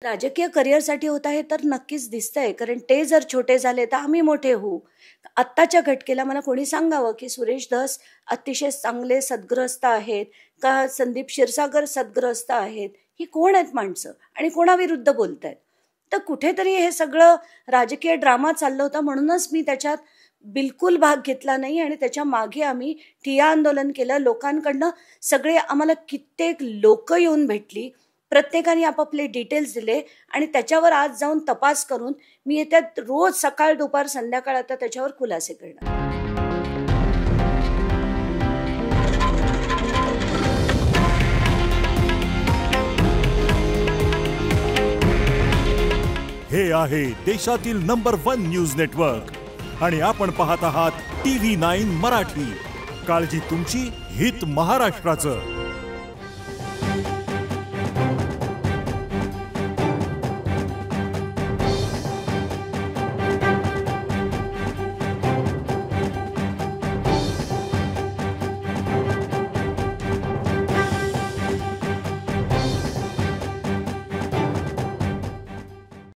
राजकीय करिअरसाठी होत आहे तर नक्कीच दिसतंय, कारण ते जर छोटे झाले तर आम्ही मोठे होऊ. आत्ताच्या घटकेला मला कोणी सांगावं की सुरेश धस अतिशय चांगले सद्ग्रस्त आहेत का संदीप क्षीरसागर सद्ग्रस्त आहेत, ही कोण आहेत माणसं आणि कोणाविरुद्ध बोलतायत. तर कुठेतरी हे सगळं राजकीय ड्रामा चाललं होतं, म्हणूनच मी त्याच्यात बिलकुल भाग घेतला नाही आणि त्याच्या मागे आम्ही ठिय्या आंदोलन केलं. लोकांकडनं सगळे आम्हाला कित्येक लोक येऊन भेटली, प्रत्येकाने आपापले डिटेल्स दिले आणि त्याच्यावर आज जाऊन तपास करून मी येत्या रोज सकाळ दुपार संध्याकाळ आता त्याच्यावर खुलासे करणार. हे आहे देशातील नंबर 1 न्यूज नेटवर्क आणि आपण पाहत आहात TV9 मराठी. काळजी तुमची, हित महाराष्ट्राचं.